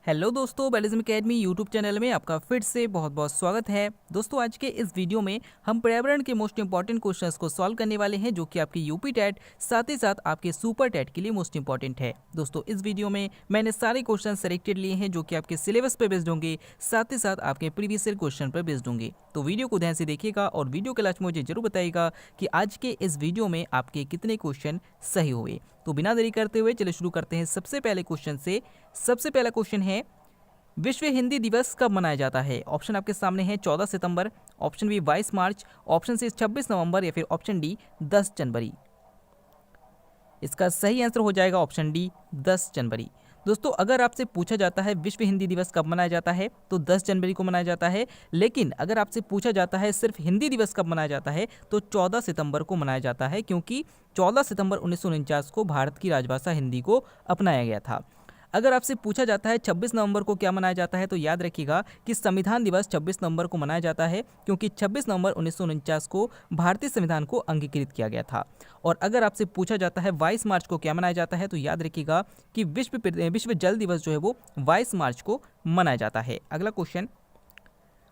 Hello दोस्तों, बैलिज्म academy YouTube channel में आपका फिर से बहुत बहुत स्वागत है। दोस्तों, आज के इस वीडियो में हम पर्यावरण के मोस्ट इंपॉर्टेंट क्वेश्चंस को सॉल्व करने वाले हैं, जो कि आपके यूपी टेट साथ ही साथ आपके सुपर टेट के लिए मोस्ट इंपॉर्टेंट है। दोस्तों, इस वीडियो में मैंने सारे क्वेश्चन सेलेक्टेड लिए हैं, जो कि आपके सिलेबस पर बेस्ड होंगे, साथ ही साथ आपके प्रीवियस ईयर क्वेश्चन पर बेस्ड होंगे। तो वीडियो को ध्यान से देखिएगा और वीडियो के लास्ट में मुझे जरूर बताइएगा कि आज के इस वीडियो में आपके कितने क्वेश्चन सही हुए। तो बिना देरी करते हुए चलिए शुरू करते हैं सबसे पहले क्वेश्चन से। सबसे पहला क्वेश्चन है, विश्व हिंदी दिवस कब मनाया जाता है? ऑप्शन आपके सामने है 14 सितंबर, ऑप्शन बी 22 मार्च, ऑप्शन सी 26 नवंबर या फिर ऑप्शन डी 10 जनवरी। इसका सही आंसर हो जाएगा ऑप्शन डी 10 जनवरी। दोस्तों, अगर आपसे पूछा जाता है विश्व हिंदी दिवस कब मनाया जाता है तो 10 जनवरी को मनाया जाता है, लेकिन अगर आपसे पूछा जाता है सिर्फ हिंदी दिवस कब मनाया जाता है तो 14 सितंबर को मनाया जाता है, क्योंकि 14 सितंबर 1949 को भारत की राजभाषा हिंदी को अपनाया गया था। अगर आपसे पूछा जाता है 26 नवंबर को क्या मनाया जाता है तो याद रखिएगा कि संविधान दिवस 26 नवंबर को मनाया जाता है, क्योंकि 26 नवंबर 1949 को भारतीय संविधान को अंगीकृत किया गया था। और अगर आपसे पूछा जाता है 22 मार्च को क्या मनाया जाता है तो याद रखिएगा कि विश्व जल दिवस जो है वो 22 मार्च को मनाया जाता है। अगला क्वेश्चन,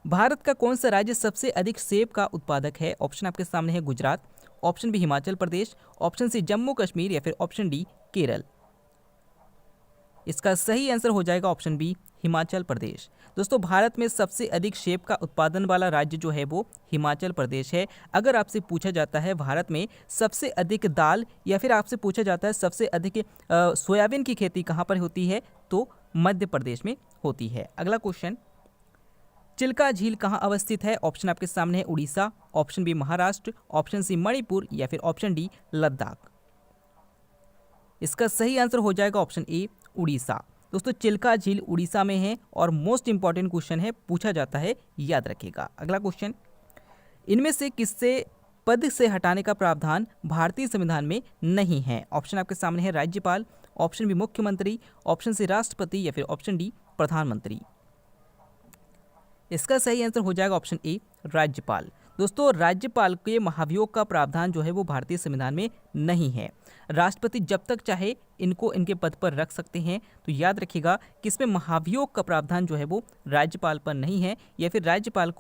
भारत का कौन सा राज्य सबसे अधिक सेब का उत्पादक है? ऑप्शन आपके सामने है Gujarat, option B Himachal Pradesh, option C Jammu Kashmir या फिर ऑप्शन डी केरल। इसका सही आंसर हो जाएगा ऑप्शन बी हिमाचल प्रदेश। दोस्तों, भारत में सबसे अधिक सेब का उत्पादन वाला राज्य जो है वो हिमाचल प्रदेश है। अगर आपसे पूछा जाता है भारत में सबसे अधिक दाल या फिर आपसे पूछा जाता है सबसे अधिक सोयाबीन की खेती कहाँ पर होती है तो मध्य प्रदेश में होती है। अगला क्वेश्चन, चिल्का झील कहाँ अवस्थित है? ऑप्शन आपके सामने है Orissa, option B Maharashtra, option C Manipur या फिर ऑप्शन डी लद्दाख। इसका सही आंसर हो जाएगा ऑप्शन ए उड़ीसा। दोस्तों, चिल्का झील उड़ीसा में है और मोस्ट इंपॉर्टेंट क्वेश्चन है, पूछा जाता है, याद रखिएगा। अगला क्वेश्चन, इनमें से किससे पद से हटाने का प्रावधान भारतीय संविधान में नहीं है? ऑप्शन आपके सामने है राज्यपाल, ऑप्शन बी मुख्यमंत्री, ऑप्शन सी राष्ट्रपति या फिर ऑप्शन डी प्रधानमंत्री। इसका सही आंसर हो जाएगा ऑप्शन ए राज्यपाल। दोस्तों, राज्यपाल के महाभियोग का प्रावधान जो है वो भारतीय संविधान में नहीं है। राष्ट्रपति जब तक चाहे इनको इनके पद पर रख सकते हैं। तो याद रखिएगा कि इसमें महाभियोग का प्रावधान जो है वो राज्यपाल पर नहीं है, या फिर राज्यपाल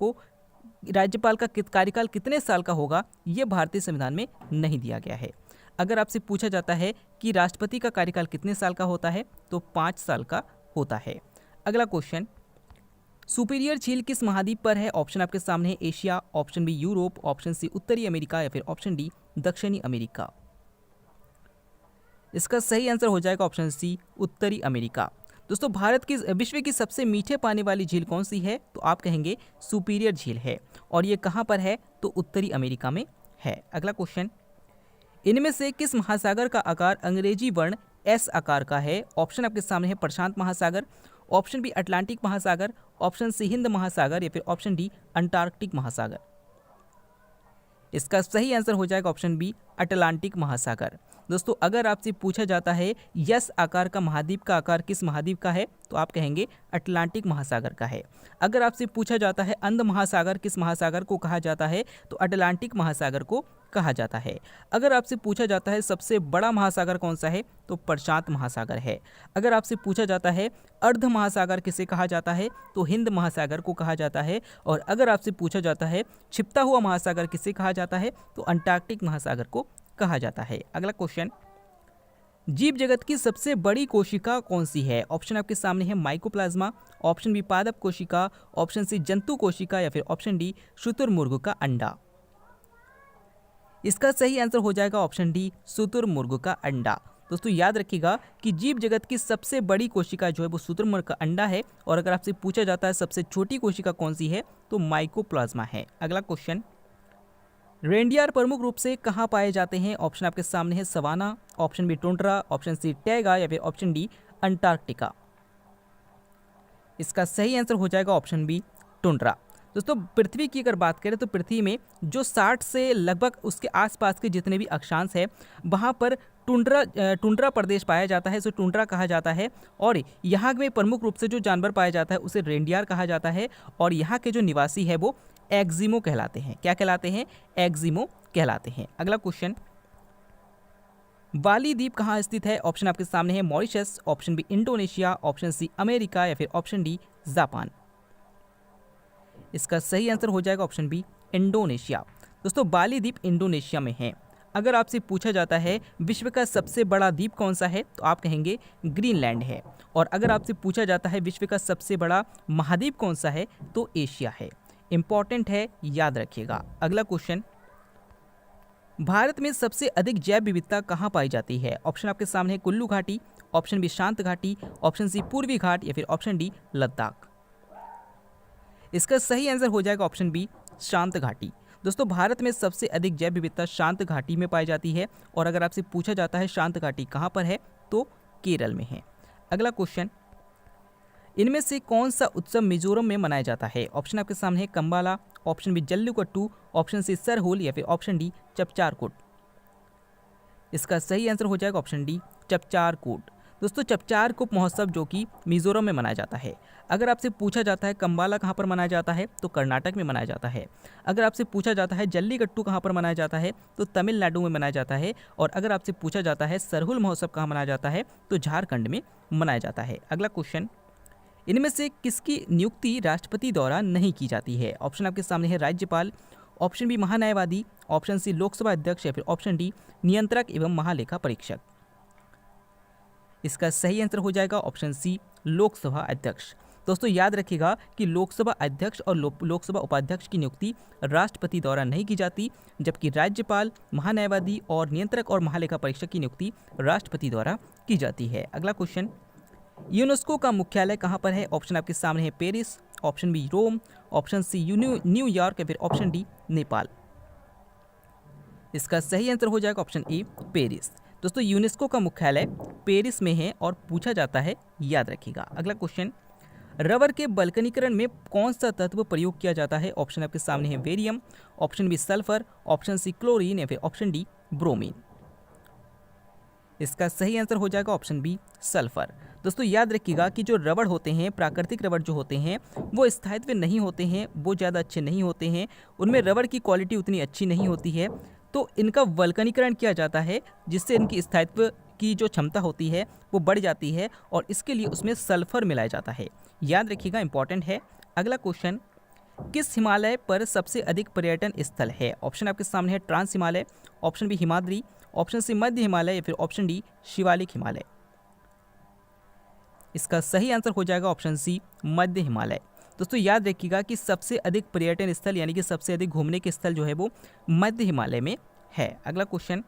का कार्यकाल कितने साल का होगा ये भारतीय संविधान में नहीं दिया गया है। अगर आपसे पूछा जाता है कि राष्ट्रपति का कार्यकाल कितने साल का होता है तो 5 साल का होता है। अगला क्वेश्चन, सुपीरियर झील किस महाद्वीप पर है? ऑप्शन आपके सामने है Asia, option B Europe, option C उत्तरी अमेरिका या फिर ऑप्शन डी दक्षिणी अमेरिका। इसका सही आंसर हो जाएगा ऑप्शन सी उत्तरी अमेरिका। दोस्तों, विश्व की सबसे मीठे पानी वाली झील कौन सी है? तो आप कहेंगे सुपीरियर झील है, और ये कहाँ पर है तो उत्तरी अमेरिका में है। अगला क्वेश्चन, इनमें से किस महासागर का आकार अंग्रेजी वर्ण एस आकार का है? ऑप्शन आपके सामने है प्रशांत महासागर, ऑप्शन बी अटलांटिक महासागर, ऑप्शन सी हिंद महासागर या फिर ऑप्शन डी अंटार्कटिक महासागर। इसका सही आंसर हो जाएगा ऑप्शन बी अटलांटिक महासागर। दोस्तों, अगर आपसे पूछा जाता है यस आकार का महाद्वीप का आकार किस महाद्वीप का है तो आप कहेंगे अटलांटिक महासागर का है। अगर आपसे पूछा जाता है अंध महासागर किस महासागर को कहा जाता है तो अटलांटिक महासागर को कहा जाता है। अगर आपसे पूछा जाता है सबसे बड़ा महासागर कौन सा है तो प्रशांत महासागर है। अगर आपसे पूछा जाता है अर्ध महासागर किसे कहा जाता है तो हिंद महासागर को कहा जाता है। और अगर आपसे पूछा जाता है छिपता हुआ महासागर किसे कहा जाता है तो अंटार्कटिक महासागर को कहा जाता है। अगला क्वेश्चन, जीव जगत की सबसे बड़ी कोशिका कौन सी है? ऑप्शन आपके सामने है माइकोप्लाज्मा, ऑप्शन बी पादप कोशिका, ऑप्शन सी जंतु कोशिका या फिर ऑप्शन डी शुतुरमुर्ग का अंडा। इसका सही आंसर हो जाएगा ऑप्शन डी शुतुरमुर्ग का अंडा। दोस्तों, याद रखिएगा कि जीव जगत की सबसे बड़ी कोशिका जो है वो शुतुरमुर्ग का अंडा है, और अगर आपसे पूछा जाता है सबसे छोटी कोशिका कौन सी है तो माइकोप्लाज्मा है। अगला क्वेश्चन, रेनडियर प्रमुख रूप से कहाँ पाए जाते हैं? ऑप्शन आपके सामने है savanna, option B tundra, option C taiga या फिर ऑप्शन डी अंटार्कटिका। इसका सही आंसर हो जाएगा ऑप्शन बी टुंड्रा। दोस्तों, पृथ्वी की अगर बात करें तो पृथ्वी में जो 60 से लगभग उसके आसपास के जितने भी अक्षांश है वहाँ पर टुंड्रा प्रदेश पाया जाता है, इसे टुंड्रा कहा जाता है। और यहाँ में प्रमुख रूप से जो जानवर पाया जाता है उसे रेनडियर कहा जाता है, और यहाँ के जो निवासी है वो एक्जिमो कहलाते हैं। क्या कहलाते हैं? एक्जिमो कहलाते हैं। अगला क्वेश्चन, बाली द्वीप कहाँ स्थित है? ऑप्शन आपके सामने है Mauritius, option B Indonesia, option C America या फिर ऑप्शन डी जापान। इसका सही आंसर हो जाएगा ऑप्शन बी इंडोनेशिया। दोस्तों बाली द्वीप इंडोनेशिया में है। अगर आपसे पूछा जाता है विश्व का सबसे बड़ा द्वीप कौन सा है, तो आप कहेंगे ग्रीनलैंड है। और अगर आपसे पूछा जाता है विश्व का सबसे बड़ा महाद्वीप कौन सा है, तो एशिया है। इंपॉर्टेंट है, याद रखिएगा। अगला क्वेश्चन, भारत में सबसे अधिक जैव विविधता कहाँ पाई जाती है? ऑप्शन आपके सामने है कुल्लू घाटी, ऑप्शन बी शांत घाटी, ऑप्शन सी पूर्वी घाट या फिर ऑप्शन डी लद्दाख। इसका सही आंसर हो जाएगा ऑप्शन बी शांत घाटी। दोस्तों भारत में सबसे अधिक जैव विविधता शांत घाटी में पाई जाती है। और अगर आपसे पूछा जाता है शांत घाटी कहाँ पर है, तो केरल में है। अगला क्वेश्चन, इनमें से कौन सा उत्सव मिजोरम में मनाया जाता है? ऑप्शन आपके सामने है Kambala, option B Jallikattu, option C Sarhul या फिर ऑप्शन डी चपचारकूट। इसका सही आंसर हो जाएगा ऑप्शन डी चपचारकूट। दोस्तों चपचारकूट महोत्सव जो कि मिजोरम में मनाया जाता है। अगर आपसे पूछा जाता है कंबाला कहाँ पर मनाया जाता है, तो कर्नाटक में मनाया जाता है। अगर आपसे पूछा जाता है जल्लीकट्टू कहाँ पर मनाया जाता है, तो तमिलनाडु में मनाया जाता है। और अगर आपसे पूछा जाता है सरहुल महोत्सव कहाँ मनाया जाता है, तो झारखंड में मनाया जाता है। अगला क्वेश्चन, इनमें से किसकी नियुक्ति राष्ट्रपति द्वारा नहीं की जाती है? ऑप्शन आपके सामने है राज्यपाल, ऑप्शन बी महान्यायवादी, ऑप्शन सी लोकसभा अध्यक्ष या फिर ऑप्शन डी नियंत्रक एवं महालेखा परीक्षक। इसका सही आंसर हो जाएगा ऑप्शन सी लोकसभा अध्यक्ष। दोस्तों याद रखिएगा कि लोकसभा अध्यक्ष और लोकसभा उपाध्यक्ष की नियुक्ति राष्ट्रपति द्वारा नहीं की जाती, जबकि राज्यपाल, महान्यायवादी और नियंत्रक और महालेखा परीक्षक की नियुक्ति राष्ट्रपति द्वारा की जाती है। अगला क्वेश्चन, यूनेस्को का मुख्यालय कहाँ पर है? ऑप्शन आपके सामने है Paris, option B Rome, option C New York या फिर ऑप्शन डी नेपाल। इसका सही आंसर हो जाएगा ऑप्शन ए पेरिस। दोस्तों यूनेस्को का मुख्यालय पेरिस में है और पूछा जाता है, याद रखिएगा। अगला क्वेश्चन, रबर के बल्कनीकरण में कौन सा तत्व प्रयोग किया जाता है? ऑप्शन आपके सामने है barium, option B sulphur, option C chlorine या फिर ऑप्शन डी ब्रोमीन। इसका सही आंसर हो जाएगा ऑप्शन बी सल्फर। दोस्तों याद रखिएगा कि जो रबड़ होते हैं, प्राकृतिक रबड़ जो होते हैं, वो स्थायित्व नहीं होते हैं, वो ज़्यादा अच्छे नहीं होते हैं, उनमें रबड़ की क्वालिटी उतनी अच्छी नहीं होती है। तो इनका वल्कनीकरण किया जाता है, जिससे इनकी स्थायित्व की जो क्षमता होती है वो बढ़ जाती है, और इसके लिए उसमें सल्फर मिलाया जाता है। याद रखिएगा, इंपॉर्टेंट है। अगला क्वेश्चन, किस हिमालय पर सबसे अधिक पर्यटन स्थल है? ऑप्शन आपके सामने है trans Himalaya, option B Himadri, option C मध्य हिमालय या फिर ऑप्शन डी शिवालिक हिमालय। इसका सही आंसर हो जाएगा ऑप्शन सी मध्य हिमालय। दोस्तों याद रखिएगा कि सबसे अधिक पर्यटन स्थल यानी कि सबसे अधिक घूमने के स्थल जो है वो मध्य हिमालय में है। अगला क्वेश्चन,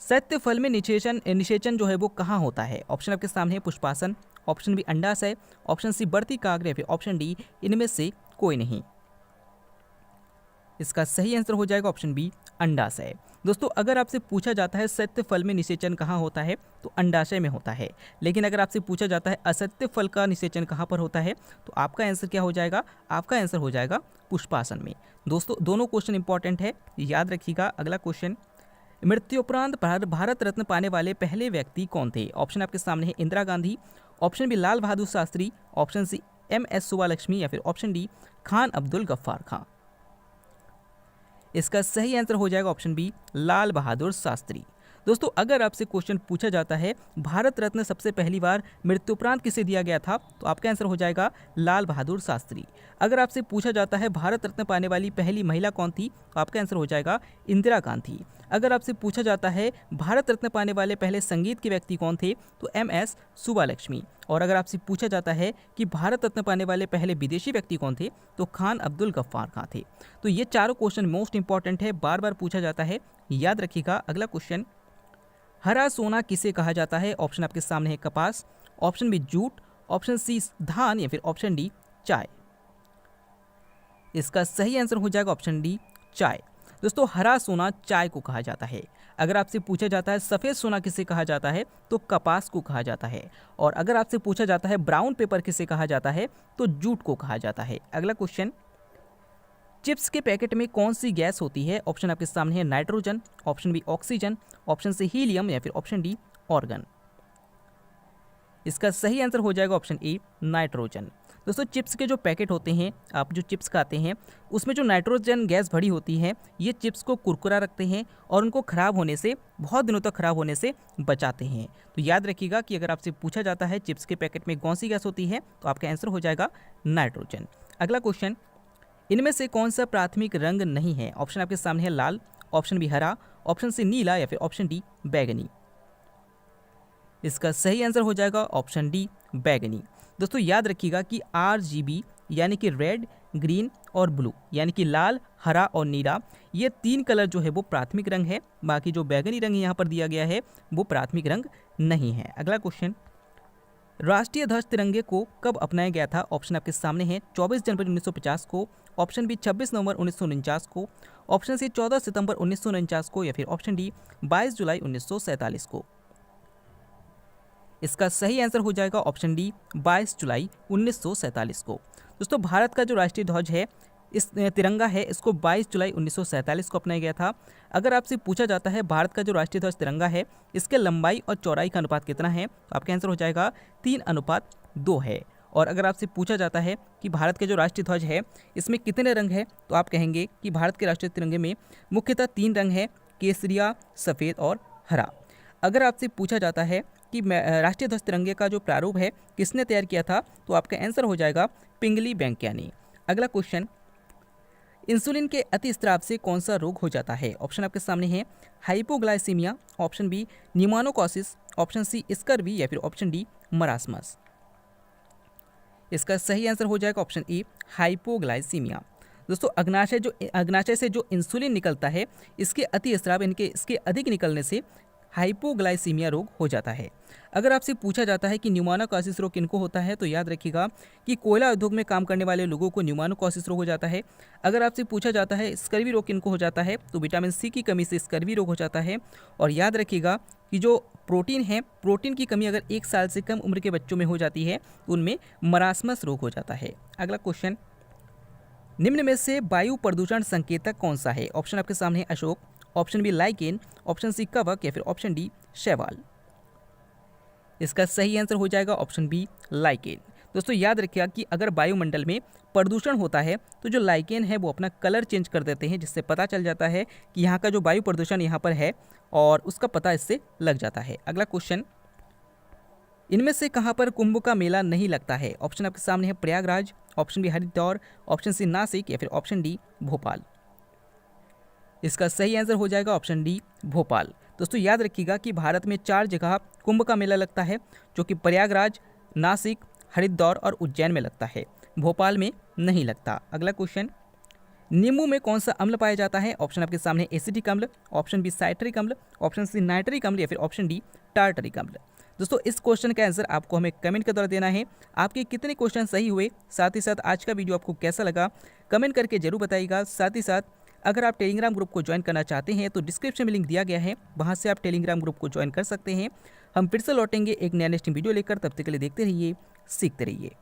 सत्य फल में निषेचन जो है वो कहाँ होता है? ऑप्शन आपके सामने है पुष्पासन, ऑप्शन बी अंडाशय, ऑप्शन सी बढ़ती काग्र या फिर ऑप्शन डी इनमें से कोई नहीं। इसका सही आंसर हो जाएगा ऑप्शन बी अंडाशय। दोस्तों अगर आपसे पूछा जाता है सत्य फल में निषेचन कहाँ होता है, तो अंडाशय में होता है। लेकिन अगर आपसे पूछा जाता है असत्य फल का निषेचन कहाँ पर होता है, तो आपका आंसर क्या हो जाएगा? आपका आंसर हो जाएगा पुष्पासन में। दोस्तों दोनों क्वेश्चन इंपॉर्टेंट है, याद रखिएगा। अगला क्वेश्चन, मृत्युपरांत भारत रत्न पाने वाले पहले व्यक्ति कौन थे? ऑप्शन आपके सामने है Indira Gandhi, option B Lal Bahadur Shastri, option C MS सुब्बालक्ष्मी या फिर ऑप्शन डी खान अब्दुल गफ्फार खां। इसका सही आंसर हो जाएगा ऑप्शन बी लाल बहादुर शास्त्री। दोस्तों अगर आपसे क्वेश्चन पूछा जाता है भारत रत्न सबसे पहली बार मृत्युपरांत किसे दिया गया था, तो आपका आंसर हो जाएगा लाल बहादुर शास्त्री। अगर आपसे पूछा जाता है भारत रत्न पाने वाली पहली महिला कौन थी, तो आपका आंसर हो जाएगा इंदिरा गांधी। अगर आपसे पूछा जाता है भारत रत्न पाने वाले पहले संगीत के व्यक्ति कौन थे, तो MS सुब्बालक्ष्मी। और अगर आपसे पूछा जाता है कि भारत रत्न पाने वाले पहले विदेशी व्यक्ति कौन थे, तो खान अब्दुल गफ्फार खां थे। तो ये चारों क्वेश्चन मोस्ट इंपॉर्टेंट है, बार बार पूछा जाता है, याद रखिएगा। अगला क्वेश्चन, हरा सोना किसे कहा जाता है? ऑप्शन आपके सामने है कपास, option B jute, option C धान या फिर ऑप्शन डी चाय। इसका सही आंसर हो जाएगा ऑप्शन डी चाय। दोस्तों हरा सोना चाय को कहा जाता है। अगर आपसे पूछा जाता है सफ़ेद सोना किसे कहा जाता है, तो कपास को कहा जाता है। और अगर आपसे पूछा जाता है ब्राउन पेपर किसे कहा जाता है, तो जूट को कहा जाता है। अगला क्वेश्चन, चिप्स के पैकेट में कौन सी गैस होती है? ऑप्शन आपके सामने है nitrogen, option B oxygen, option C helium या फिर ऑप्शन डी ऑर्गन। इसका सही आंसर हो जाएगा ऑप्शन ए नाइट्रोजन। दोस्तों चिप्स के जो पैकेट होते हैं, आप जो चिप्स खाते हैं उसमें जो नाइट्रोजन गैस भरी होती है, ये चिप्स को कुरकुरा रखते हैं और उनको ख़राब होने से, बहुत दिनों तक ख़राब होने से बचाते हैं। तो याद रखिएगा कि अगर आपसे पूछा जाता है चिप्स के पैकेट में कौन सी गैस होती है, तो आपका आंसर हो जाएगा नाइट्रोजन। अगला क्वेश्चन, इनमें से कौन सा प्राथमिक रंग नहीं है? ऑप्शन आपके सामने है लाल, ऑप्शन बी हरा, ऑप्शन सी नीला या फिर ऑप्शन डी बैगनी। इसका सही आंसर हो जाएगा ऑप्शन डी बैगनी। दोस्तों याद रखिएगा कि RGB यानी कि रेड, ग्रीन और ब्लू यानी कि लाल, हरा और नीला, ये 3 कलर जो है वो प्राथमिक रंग है। बाकी जो बैगनी रंग यहाँ पर दिया गया है वो प्राथमिक रंग नहीं है। अगला क्वेश्चन, राष्ट्रीय ध्वज तिरंगे को कब अपनाया गया था? ऑप्शन आपके सामने है 24 जनवरी 1950 को, ऑप्शन बी 26 नवंबर 1949 को, ऑप्शन सी 14 सितंबर 1949 को या फिर ऑप्शन डी 22 जुलाई 1947 को। इसका सही आंसर हो जाएगा ऑप्शन डी 22 जुलाई 1947 को। दोस्तों भारत का जो राष्ट्रीय ध्वज है, इस तिरंगा है, इसको 22 जुलाई 1947 को अपनाया गया था। अगर आपसे पूछा जाता है भारत का जो राष्ट्रीय ध्वज तिरंगा है, इसके लंबाई और चौड़ाई का अनुपात कितना है, तो आपका आंसर हो जाएगा 3:2 है। और अगर आपसे पूछा जाता है कि भारत के जो राष्ट्रीय ध्वज है इसमें कितने रंग है, तो आप कहेंगे कि भारत के राष्ट्रीय तिरंगे में मुख्यतः 3 रंग है, केसरिया, सफ़ेद और हरा। अगर आपसे पूछा जाता है कि राष्ट्रीय ध्वज तिरंगे का जो प्रारूप है किसने तैयार किया था, तो आपका आंसर हो जाएगा पिंगली वेंकैया ने। अगला क्वेश्चन, इंसुलिन के अति स्राव से कौन सा रोग हो जाता है? ऑप्शन आपके सामने है hypoglycaemia, option B pneumoconiosis, option C scurvy या फिर ऑप्शन डी मरासमस। इसका सही आंसर हो जाएगा ऑप्शन ए हाइपोग्लाइसीमिया। दोस्तों अग्नाशय से जो इंसुलिन निकलता है, इसके अति स्राव इसके अधिक निकलने से हाइपोग्लाइसीमिया रोग हो जाता है। अगर आपसे पूछा जाता है कि न्यूमोनोकॉसिस रोग किनको होता है, तो याद रखिएगा कि कोयला उद्योग में काम करने वाले लोगों को न्यूमोनोकॉसिस रोग हो जाता है। अगर आपसे पूछा जाता है स्कर्वी रोग किनको हो जाता है, तो विटामिन सी की कमी से स्कर्वी रोग हो जाता है। और याद रखिएगा कि जो प्रोटीन है, प्रोटीन की कमी अगर 1 साल से कम उम्र के बच्चों में हो जाती है तो उनमें मरासमस रोग हो जाता है। अगला क्वेश्चन, निम्न में से वायु प्रदूषण संकेतक कौन सा है? ऑप्शन आपके सामने है अशोक, option B lichen, option C कवक या फिर ऑप्शन डी शैवाल। इसका सही आंसर हो जाएगा ऑप्शन बी लाइकेन। दोस्तों याद रखिएगा कि अगर वायुमंडल में प्रदूषण होता है तो जो लाइकेन है वो अपना कलर चेंज कर देते हैं, जिससे पता चल जाता है कि यहाँ का जो वायु प्रदूषण यहाँ पर है और उसका पता इससे लग जाता है। अगला क्वेश्चन, इनमें से कहाँ पर कुंभ का मेला नहीं लगता है? ऑप्शन आपके सामने है Prayagraj, option B Haridwar, option C Nashik या फिर ऑप्शन डी भोपाल। इसका सही आंसर हो जाएगा ऑप्शन डी भोपाल। दोस्तों याद रखिएगा कि भारत में 4 जगह कुंभ का मेला लगता है, जो कि प्रयागराज, नासिक, हरिद्वार और उज्जैन में लगता है, भोपाल में नहीं लगता। अगला क्वेश्चन, नींबू में कौन सा अम्ल पाया जाता है? ऑप्शन आपके सामने एसिटिक अम्ल, ऑप्शन बी साइट्रिक अम्ल, ऑप्शन सी नाइट्रिक अम्ल या फिर ऑप्शन डी टार्टरिक अम्ल। दोस्तों इस क्वेश्चन का आंसर आपको हमें कमेंट के द्वारा देना है। आपके कितने क्वेश्चन सही हुए, साथ ही साथ आज का वीडियो आपको कैसा लगा, कमेंट करके जरूर बताइएगा। साथ ही साथ अगर आप टेलीग्राम ग्रुप को ज्वाइन करना चाहते हैं तो डिस्क्रिप्शन में लिंक दिया गया है, वहां से आप टेलीग्राम ग्रुप को ज्वाइन कर सकते हैं। हम फिर से लौटेंगे एक नया नेक्स्ट वीडियो लेकर, तब तक के लिए देखते रहिए, सीखते रहिए।